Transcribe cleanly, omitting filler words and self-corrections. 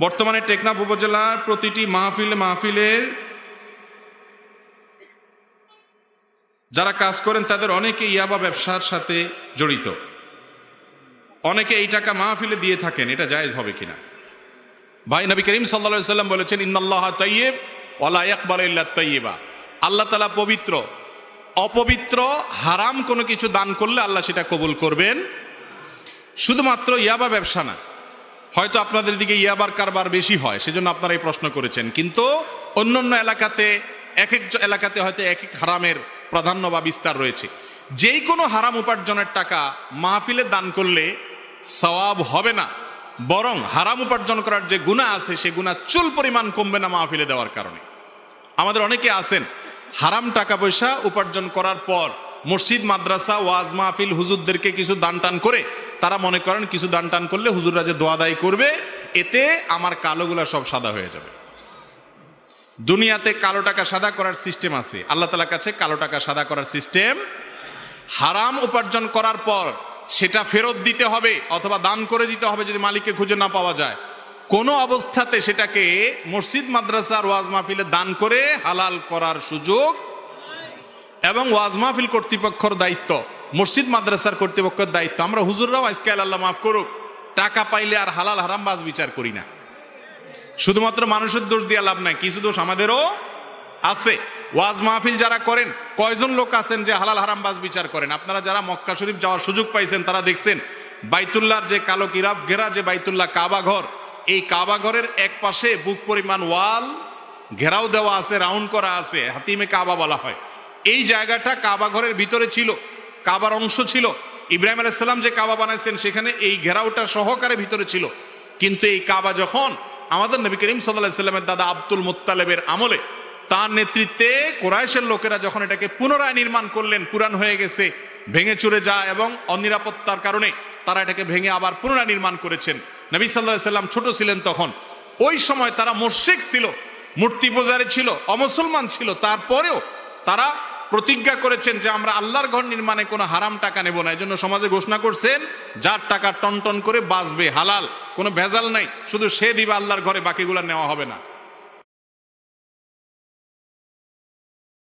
বর্তমানে টেকনাফ উপজেলার প্রতিটি মাহফিলের যারা কাজ করেন তাদের অনেকে ইয়াবা ব্যবসার সাথে জড়িত। অনেকে এই টাকা মাহফিলে দিয়ে থাকেন, এটা জায়েজ হবে কিনা? ভাই, নবী করিম সাল্লাল্লাহু আলাইহি ওয়াসাল্লাম বলেছেন, ইন্নাল্লাহা তাইয়্যিব ওয়া লা ইয়াকবালু ইল্লা তাইয়্যিবা। আল্লাহ তাআলা পবিত্র, অপবিত্র হারাম কোনো কিছু দান করলে আল্লাহ সেটা কবুল করবেন। শুধুমাত্র ইয়াবা ব্যবসা না, হয়তো আপনাদের দিকে ইয়াবার কারবার বেশি হয় সেজন্য আপনারা এই প্রশ্ন করেছেন, কিন্তু অন্যান্য এলাকাতে এক এক এলাকাতে হয়তো এক এক হারামের প্রাধান্য বা বিস্তার রয়েছে। যেই কোনো হারাম উপার্জনের টাকা মাহফিলে দান করলে সওয়াব হবে না, বরং হারাম উপার্জন করার যে গুনাহ আছে সে গুনাহ চুল পরিমাণ কমবে না মাহফিলে দেওয়ার কারণে। আমাদের অনেকে আছেন হারাম টাকা পয়সা উপার্জন করার পর মসজিদ, মাদ্রাসা, ওয়াজ মাহফিল, হুজুরদেরকে কিছু দান টান করে তারা মনে করেন কিছু দান টান করলে হুজুররা যে দোয়া দায়ী করবে এতে আমার কালোগুলা সব সাদা হয়ে যাবে। দুনিয়াতে কালো টাকা সাদা করার সিস্টেম আছে, আল্লাহ তাআলার কাছে কালো টাকা সাদা করার সিস্টেম। হারাম উপার্জন করার পর সেটা ফেরত দিতে হবে অথবা দান করে দিতে হবে যদি মালিককে খুঁজে না পাওয়া যায়। কোনো অবস্থাতে সেটাকে মসজিদ, মাদ্রাসার, ওয়াজ মাহফিলে দান করে হালাল করার সুযোগ, এবং ওয়াজ মাহফিল কর্তৃপক্ষের দায়িত্ব, মসজিদ মাদ্রাসার কর্তৃপক্ষের দায়িত্ব। আমরা হুজুররাও আজকাল, আল্লাহ মাফ করুক, টাকা পাইলে আর হালাল হারাম বাজ বিচার করি না। শুধুমাত্র মানুষের দোষ দিয়ে লাভ নাই, কিছু দোষ আমাদেরও আছে। ওয়াজ মাহফিল যারা করেন, কয়জন লোক আছেন যে হালাল হারাম বাজ বিচার করেন? আপনারা যারা মক্কা শরীফ যাওয়ার সুযোগ পাইছেন তারা দেখছেন বাইতুল্লাহর যে কালো কিরাব ঘেরা যে বাইতুল্লাহ কাবা ঘর, এই কাবা ঘরের এক পাশে বুক পরিমাণ ওয়াল ঘেরাও দেওয়া আছে, রাউন্ড করা আছে, হাতিমে কাবা বলা হয়। এই জায়গাটা কাবা ঘরের ভিতরে ছিল, কাবার অংশ ছিল। ইব্রাহিম আলাইহিস সালাম যে কাবা বানাইছেন সেখানে এই ঘেরাওটা সহকারে ভিতরে ছিল। কিন্তু এই কাবা যখন আমাদের নবী করিম সাল্লাল্লাহু আলাইহি সাল্লামের দাদা আব্দুল মুত্তালিবের আমলে, তার নেতৃত্বে কুরাইশের লোকেরা যখন এটাকে পুনরায় নির্মাণ করলেন, পুরান হয়ে গেছে, ভেঙে চুরে যায় এবং অনিরাপত্তার কারণে তারা এটাকে ভেঙে আবার পুনরায় নির্মাণ করেছেন। নবী সাল্লাল্লাহু আলাইহি সাল্লাম ছোট ছিলেন তখন। ওই সময় তারা মুশরিক ছিল, মূর্তি পূজারী ছিল, অমুসলমান ছিল। তারপরেও তারা প্রতিজ্ঞা করেছেন যে আমরা আল্লাহর ঘর নির্মাণে কোনো হারাম টাকা নেব না। এই জন্য সমাজে ঘোষণা করছেন যার টাকা টন টন করে বাঁচবে, হালাল, কোনো ভেজাল নাই, শুধু সে দিবে আল্লাহর ঘরে, বাকিগুলো নেওয়া হবে না।